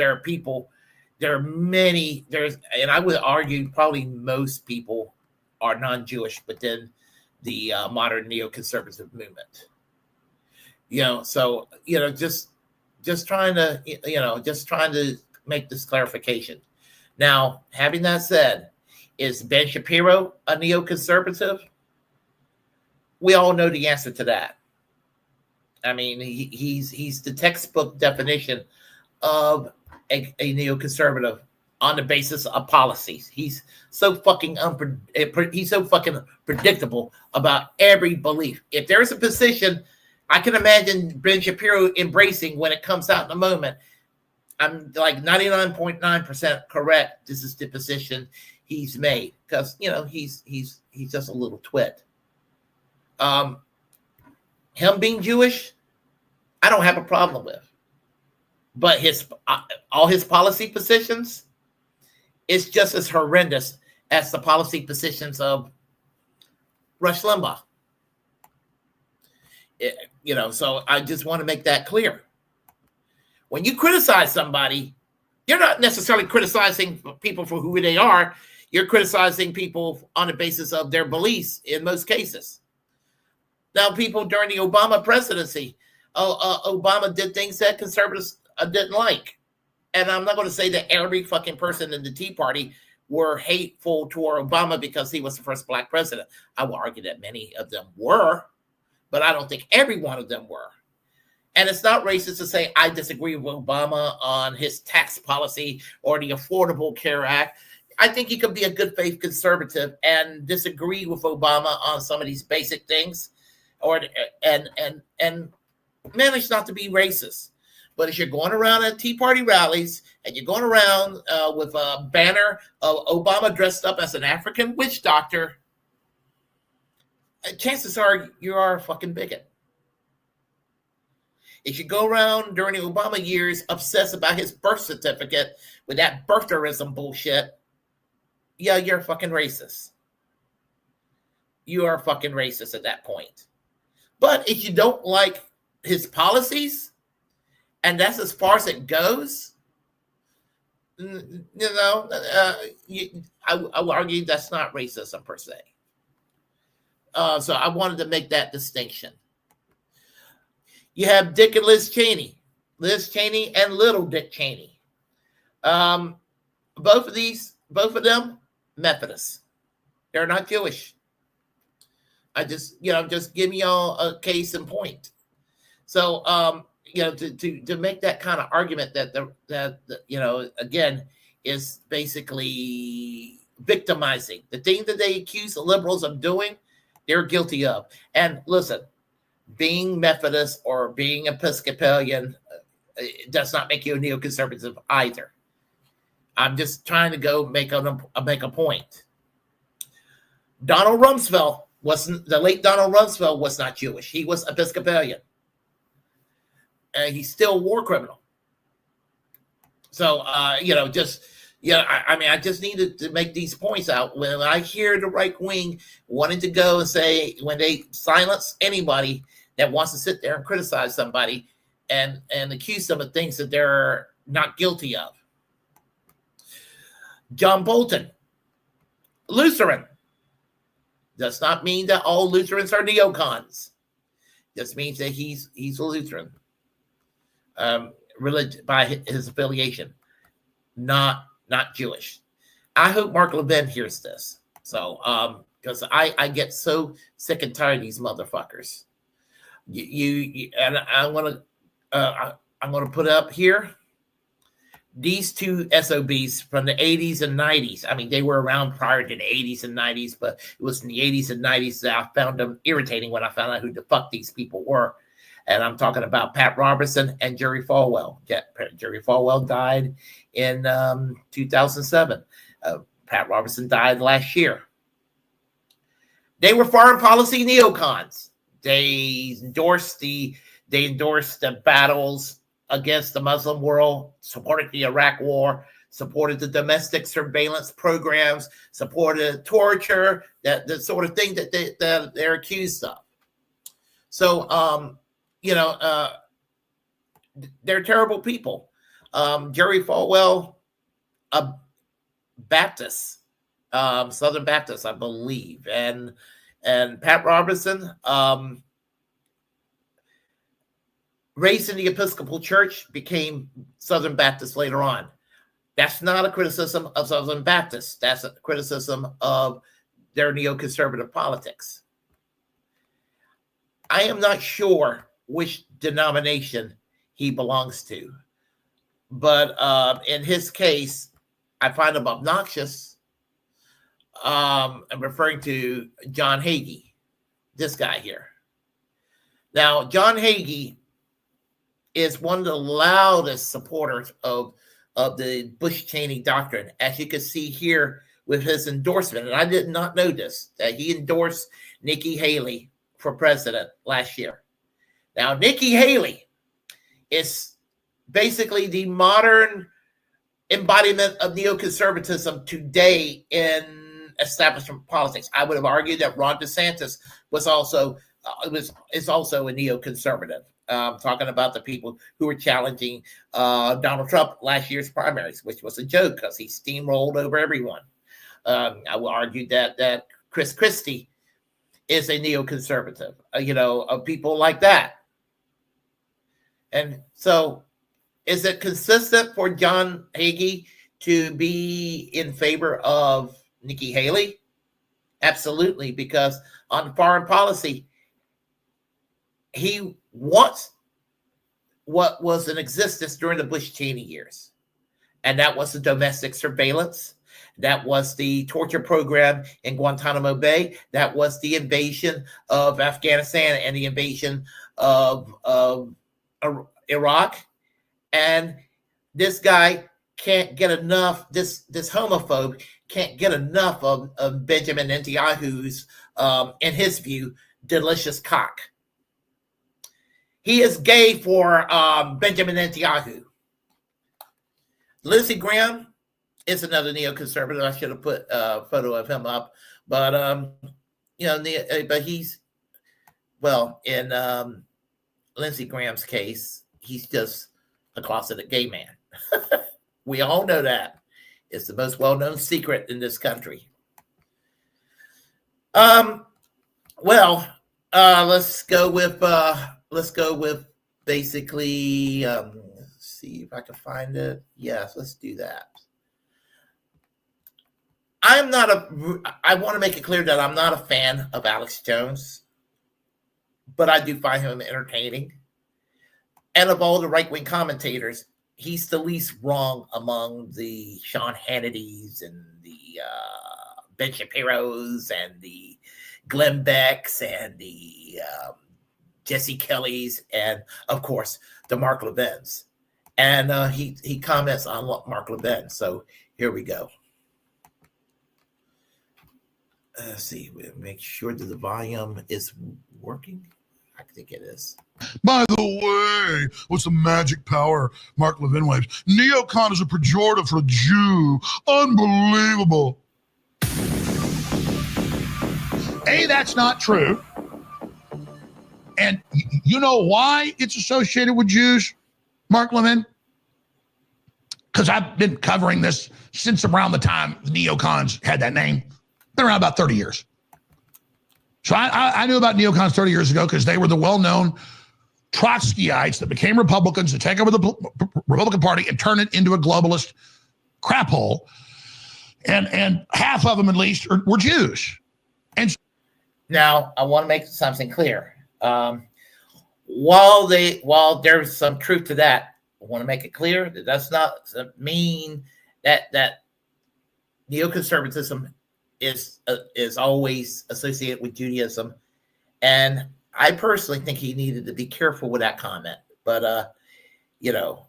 Speaker 1: and I would argue probably most people are non-Jewish within the modern neoconservative movement. Just trying to make this clarification. Now, having that said, is Ben Shapiro a neoconservative? We all know the answer to that. I mean, he's the textbook definition of a neoconservative on the basis of policies. He's so fucking predictable about every belief. If there is a position I can imagine Ben Shapiro embracing when it comes out in a moment, I'm like 99.9% correct. This is the position he's made, because he's just a little twit. Him being Jewish, I don't have a problem with, but all his policy positions, is just as horrendous as the policy positions of Rush Limbaugh. So I just want to make that clear. When you criticize somebody, you're not necessarily criticizing people for who they are. You're criticizing people on the basis of their beliefs in most cases. Now, people during the Obama presidency, Obama did things that conservatives didn't like. And I'm not going to say that every fucking person in the Tea Party were hateful toward Obama because he was the first black president. I will argue that many of them were, but I don't think every one of them were. And it's not racist to say I disagree with Obama on his tax policy or the Affordable Care Act. I think you could be a good faith conservative and disagree with Obama on some of these basic things, and manage not to be racist. But if you're going around at Tea Party rallies and you're going around with a banner of Obama dressed up as an African witch doctor, chances are you are a fucking bigot. If you go around during the Obama years obsessed about his birth certificate with that birtherism bullshit, yeah, you're a fucking racist. You are a fucking racist at that point. But if you don't like his policies, and that's as far as it goes, I will argue that's not racism per se. So I wanted to make that distinction. You have Dick and Liz Cheney and Little Dick Cheney. Both of them, Methodists. They're not Jewish. I just giving y'all a case in point. So, to make that kind of argument that again, is basically victimizing. The thing that they accuse the liberals of doing, they're guilty of. And listen, being Methodist or being Episcopalian does not make you a neoconservative either. I'm just trying to make a point. Donald Rumsfeld the late Donald Rumsfeld was not Jewish. He was Episcopalian. And he's still a war criminal. So, I just needed to make these points out. When I hear the right wing wanting to go and say, when they silence anybody that wants to sit there and criticize somebody and accuse them of things that they're not guilty of. John Bolton, Lutheran. Does not mean that all Lutherans are neocons. Just means that he's a Lutheran. By his affiliation, not Jewish. I hope Mark Levin hears this. So, because I get so sick and tired of these motherfuckers. And I'm gonna put up here these two SOBs from the 80s and 90s. I mean, they were around prior to the 80s and 90s, but it was in the 80s and 90s that I found them irritating when I found out who the fuck these people were. And I'm talking about Pat Robertson and Jerry Falwell. Yeah, Jerry Falwell died in 2007. Pat Robertson died last year. They were foreign policy neocons. They endorsed the battles against the Muslim world, supported the Iraq War, supported the domestic surveillance programs, supported torture, the sort of thing that they're accused of. So, they're terrible people. Jerry Falwell, a Baptist, Southern Baptist, I believe, and Pat Robertson, raised in the Episcopal Church, became Southern Baptist later on. That's not a criticism of Southern Baptists. That's a criticism of their neoconservative politics. I am not sure which denomination he belongs to, but in his case, I find him obnoxious. I'm referring to John Hagee, this guy here. Now, John Hagee is one of the loudest supporters of the Bush-Cheney doctrine, as you can see here with his endorsement. And I did not know this, that he endorsed Nikki Haley for president last year. Now, Nikki Haley is basically the modern embodiment of neoconservatism today in establishment politics. I would have argued that Ron DeSantis was also is also a neoconservative. Talking about the people who were challenging Donald Trump last year's primaries, which was a joke because he steamrolled over everyone. I will argue that Chris Christie is a neoconservative, of people like that. And so is it consistent for John Hagee to be in favor of Nikki Haley? Absolutely, because on foreign policy, he wants what was in existence during the Bush-Cheney years. And that was the domestic surveillance. That was the torture program in Guantanamo Bay. That was the invasion of Afghanistan and the invasion of Iraq. And this guy can't get enough, this homophobe can't get enough of Benjamin Netanyahu's, in his view, delicious cock. He is gay for Benjamin Netanyahu. Lindsey Graham is another neoconservative. I should have put a photo of him up. But, but he's, well, in Lindsey Graham's case, he's just a closeted gay man. We all know that. It's the most well-known secret in this country. Let's go with basically, see if I can find it. Yes, let's do that. I want to make it clear that I'm not a fan of Alex Jones, but I do find him entertaining. And of all the right-wing commentators, he's the least wrong among the Sean Hannitys and the Ben Shapiro's and the Glenn Becks and the Jesse Kellys and, of course, the Mark Levins. And he comments on Mark Levin. So here we go. Let's see. We'll make sure that the volume is working. I think it is.
Speaker 3: By the way, what's the magic power Mark Levin waves? Neocon is a pejorative for Jew. Unbelievable. A, that's not true. And you know why it's associated with Jews, Mark Levin? Because I've been covering this since around the time the neocons had that name. Been around about 30 years. So I knew about neocons 30 years ago because they were the well-known Trotskyites that became Republicans to take over the Republican Party and turn it into a globalist crap hole. And half of them, at least, were Jews. And
Speaker 1: now, I want to make something clear. While there's some truth to that, I want to make it clear that does not mean that neoconservatism is always associated with Judaism. And I personally think he needed to be careful with that comment. But, we'll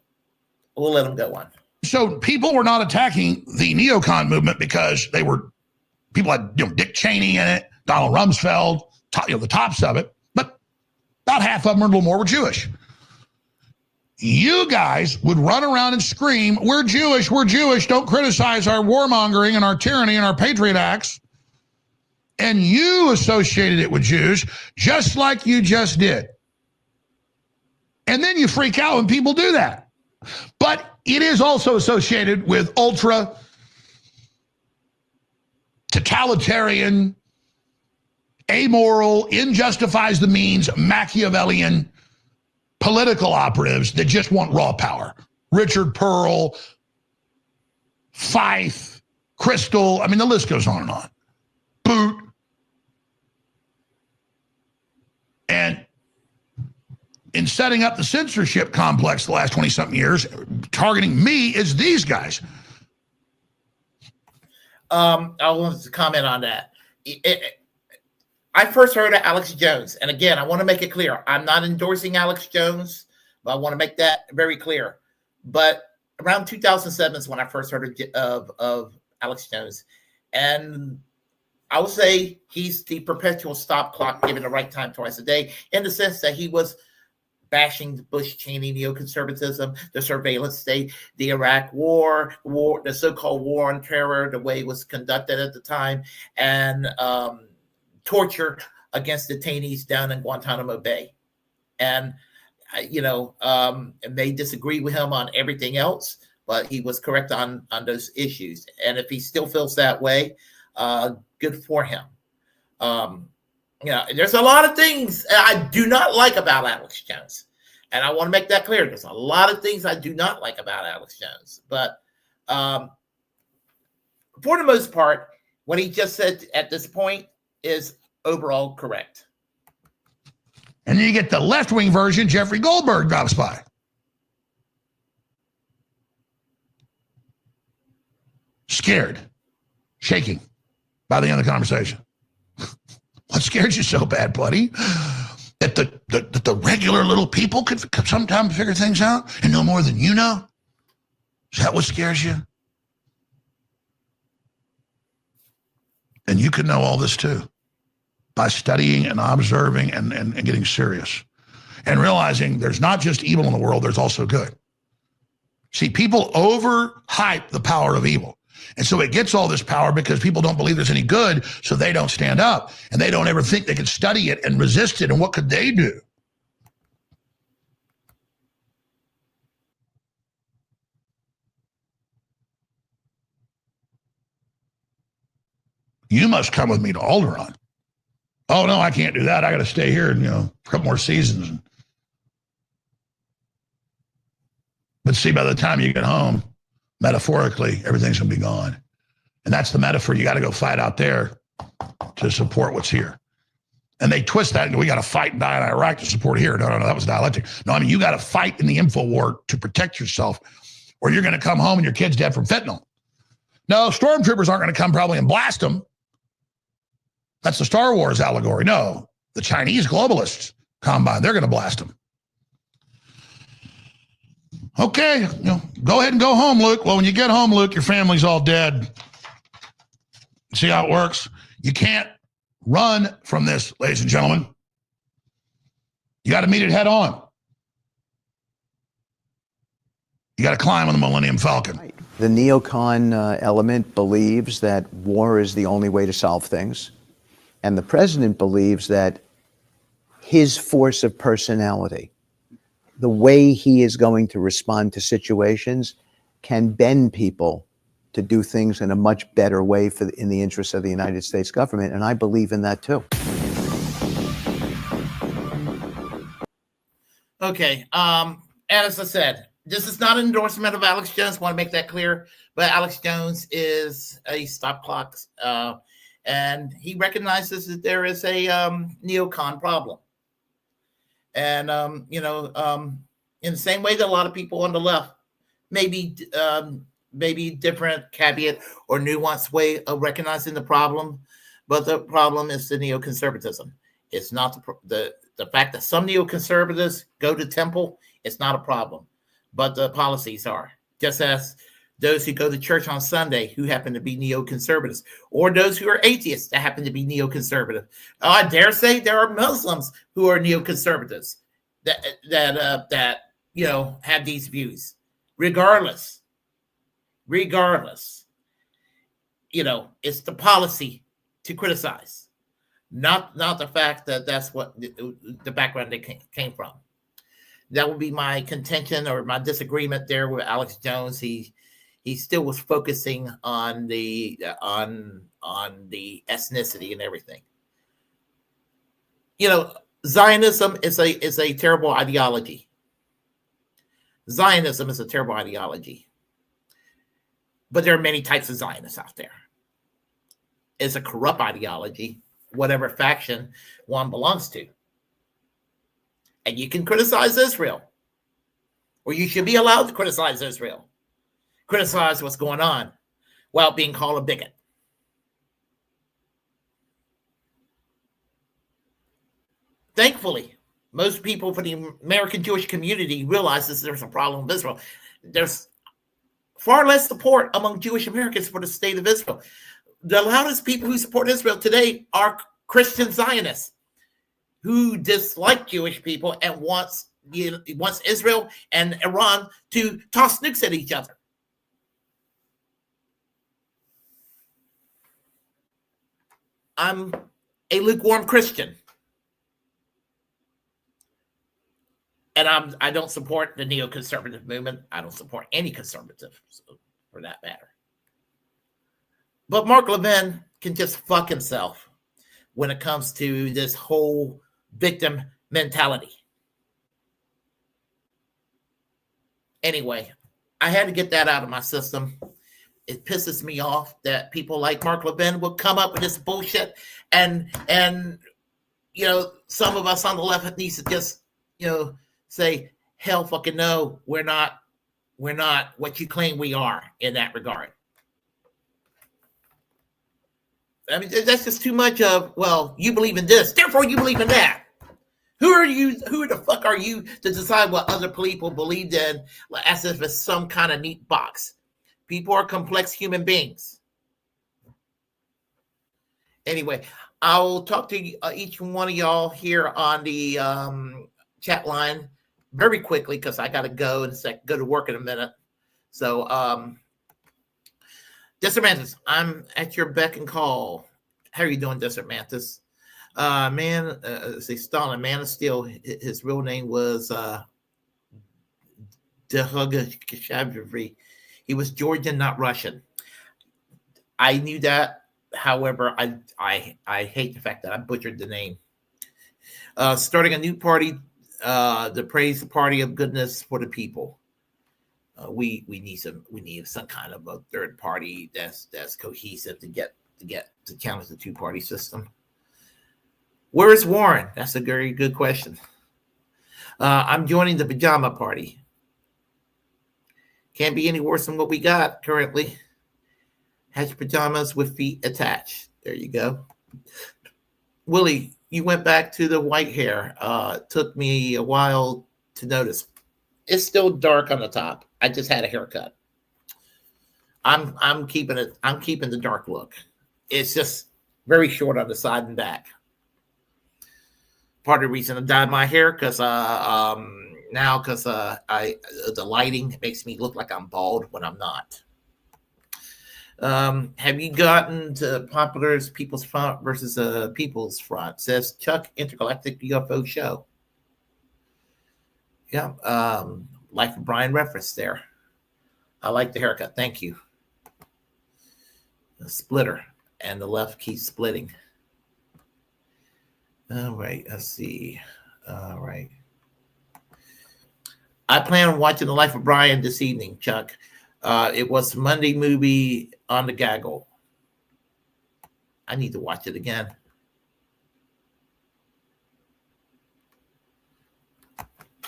Speaker 1: let him go on.
Speaker 3: So people were not attacking the neocon movement because they were people had Dick Cheney in it, Donald Rumsfeld, the tops of it. But about half of them or a little more were Jewish. You guys would run around and scream, we're Jewish, don't criticize our warmongering and our tyranny and our patriot acts. And you associated it with Jews, just like you just did. And then you freak out when people do that. But it is also associated with ultra totalitarian, amoral, injustifies the means, Machiavellian political operatives that just want raw power. Richard Pearl, Fife, Crystal, the list goes on and on. Boot. And in setting up the censorship complex the last 20-something years, targeting me is these guys.
Speaker 1: I want to comment on that. I first heard of Alex Jones. And again, I want to make it clear. I'm not endorsing Alex Jones, but I want to make that very clear. But around 2007 is when I first heard of Alex Jones. And I would say he's the perpetual stop clock, given the right time twice a day, in the sense that he was bashing the Bush-Cheney neoconservatism, the surveillance state, the Iraq war, the so-called war on terror, the way it was conducted at the time, and torture against detainees down in Guantanamo Bay. And, they disagree with him on everything else, but he was correct on those issues. And if he still feels that way, good for him. There's a lot of things I do not like about Alex Jones. And I want to make that clear. There's a lot of things I do not like about Alex Jones. But for the most part, what he just said at this point is overall correct.
Speaker 3: And then you get the left-wing version, Jeffrey Goldberg drops by. Scared, shaking by the end of the conversation. What scared you so bad, buddy? That the regular little people could sometimes figure things out and know more than you know? Is that what scares you? And you could know all this too by studying and observing and getting serious and realizing there's not just evil in the world, there's also good. See, people overhype the power of evil. And so it gets all this power because people don't believe there's any good, so they don't stand up. And they don't ever think they could study it and resist it, and what could they do? You must come with me to Alderaan. Oh, no, I can't do that. I got to stay here and, for a couple more seasons. But see, by the time you get home, metaphorically, everything's going to be gone. And that's the metaphor. You got to go fight out there to support what's here. And they twist that. We got to fight and die in Iraq to support here. No, that was dialectic. No, I mean, you got to fight in the info war to protect yourself, or you're going to come home and your kid's dead from fentanyl. No, stormtroopers aren't going to come probably and blast them. That's the Star Wars allegory. No, the Chinese globalists combine. They're going to blast them. Okay, go ahead and go home, Luke. Well, when you get home, Luke, your family's all dead. See how it works? You can't run from this, ladies and gentlemen. You got to meet it head on. You got to climb on the Millennium Falcon.
Speaker 4: Right. The neocon element believes that war is the only way to solve things. And the president believes that his force of personality, the way he is going to respond to situations, can bend people to do things in a much better way in the interest of the United States government. And I believe in that too.
Speaker 1: Okay. As I said, this is not an endorsement of Alex Jones. I want to make that clear. But Alex Jones is a stop clock. And he recognizes that there is a neocon problem. And, in the same way that a lot of people on the left, maybe different caveat or nuanced way of recognizing the problem, but the problem is the neoconservatism. It's not the fact that some neoconservatives go to temple. It's not a problem, but the policies are. Just as those who go to church on Sunday who happen to be neoconservatives, or those who are atheists that happen to be neoconservative. I dare say there are Muslims who are neoconservatives that have these views. Regardless, it's the policy to criticize, not the fact that that's what the background they came from. That would be my contention or my disagreement there with Alex Jones. He still was focusing on the ethnicity and everything. Zionism is a terrible ideology. Zionism is a terrible ideology. But there are many types of Zionists out there. It's a corrupt ideology, whatever faction one belongs to. And you can criticize Israel, or you should be allowed to criticize Israel. Criticize what's going on while being called a bigot. Thankfully, most people for the American Jewish community realizes there's a problem with Israel. There's far less support among Jewish Americans for the state of Israel. The loudest people who support Israel today are Christian Zionists who dislike Jewish people and wants Israel and Iran to toss nukes at each other. I'm a lukewarm Christian. And I don't support the neoconservative movement. I don't support any conservative, for that matter. But Mark Levin can just fuck himself when it comes to this whole victim mentality. Anyway, I had to get that out of my system. It pisses me off that people like Mark Levin will come up with this bullshit, and some of us on the left needs to just say, hell fucking no, we're not what you claim we are in that regard. I mean, that's just too much of, well, you believe in this, therefore you believe in that. Who are you? Who the fuck are you to decide what other people believed in as if it's some kind of neat box? People are complex human beings. Anyway, I'll talk to each one of y'all here on the chat line very quickly because I got to go to work in a minute. So, Desert Mantis, I'm at your beck and call. How are you doing, Desert Mantis? Stalin, Man of Steel, his real name was Dehug. He was Georgian, not Russian. I knew that. However, I hate the fact that I butchered the name. Starting a new party, the Praise Party of Goodness for the People. We need some kind of a third party that's cohesive to challenge the two-party system. Where is Warren? That's a very good question. I'm joining the pajama party. Can't be any worse than what we got currently. Hatch pajamas with feet attached. There you go. Willie, you went back to the white hair. Took me a while to notice. It's still dark on the top. I just had a haircut. I'm keeping it. I'm keeping the dark look. It's just very short on the side and back. Part of the reason I dyed my hair because the lighting makes me look like I'm bald when I'm not. Have you gotten to Popular's People's Front versus People's Front? Says Chuck, Intergalactic UFO Show. Yeah, Life of Brian reference there. I like the haircut. Thank you. The splitter, and the left keeps splitting. All right, let's see. All right. I plan on watching The Life of Brian this evening, Chuck. It was the Monday movie on the Gaggle. I need to watch it again.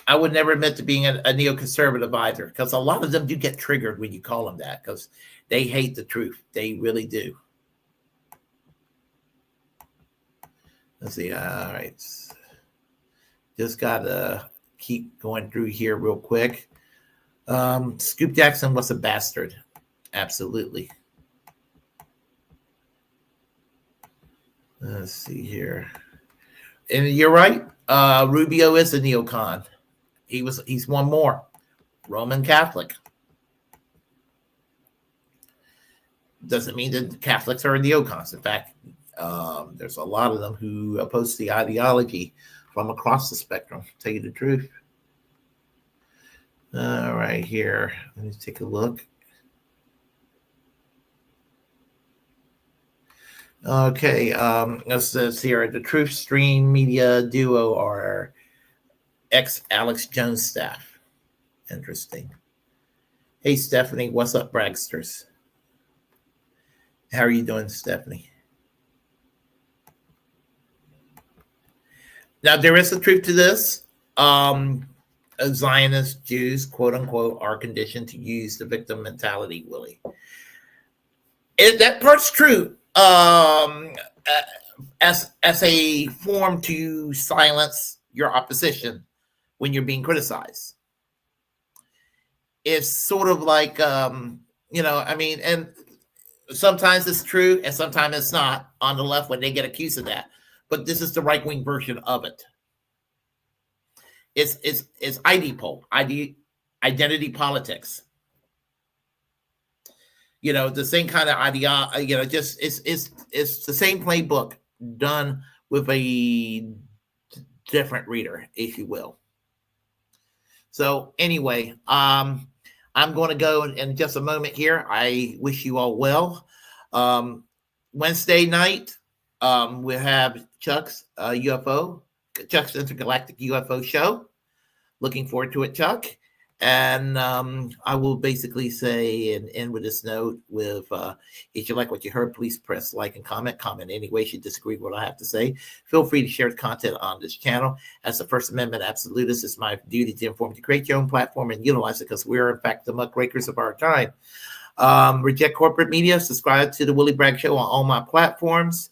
Speaker 1: I would never admit to being a neoconservative either, because a lot of them do get triggered when you call them that, because they hate the truth. They really do. Let's see. All right. Just got to keep going through here real quick. Scoop Jackson was a bastard. Absolutely. Let's see here. And you're right. Rubio is a neocon. He's one more. Roman Catholic. Doesn't mean that Catholics are neocons. In fact, there's a lot of them who oppose the ideology from across the spectrum, to tell you the truth. All right, here. Let me take a look. Okay, let's see here. The Truth Stream Media duo are ex-Alex Jones staff. Interesting. Hey, Stephanie. What's up, Bragsters? How are you doing, Stephanie? Now, there is a truth to this. Zionist Jews, quote unquote, are conditioned to use the victim mentality, Willie. That part's true. As a form to silence your opposition when you're being criticized. It's sort of like, and sometimes it's true and sometimes it's not on the left when they get accused of that. but this is the right-wing version of it. It's ID poll, identity politics. You know, the same kind of idea. You know, just it's the same playbook done with a different reader, if you will. So anyway, I'm going to go in just a moment here. I wish you all well. Wednesday night, we'll have Chuck's Intergalactic UFO show. Looking forward to it, Chuck. And I will basically say and end with this note with, if you like what you heard, please press like and comment any way you disagree with what I have to say. Feel free to share the content on this channel. As the First Amendment absolutist, it's my duty to inform, to create your own platform and utilize it, because we're, in fact, the muckrakers of our time. Reject corporate media. Subscribe to the Willie Bragg Show on all my platforms.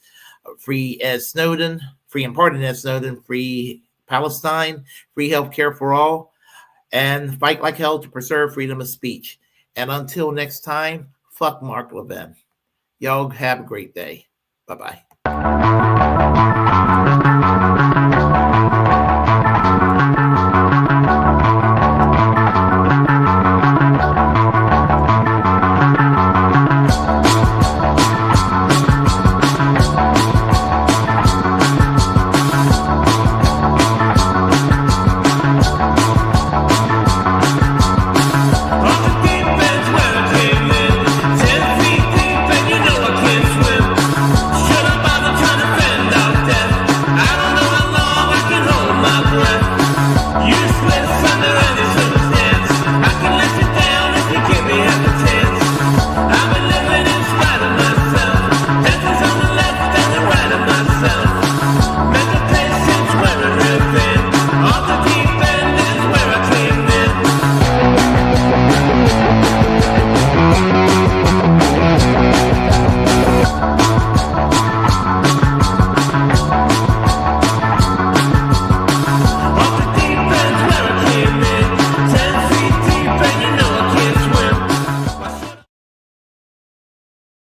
Speaker 1: Free Ed Snowden, free and pardon Ed Snowden, free Palestine, free healthcare for all, and fight like hell to preserve freedom of speech. And until next time, fuck Mark Levin. Y'all have a great day. Bye-bye.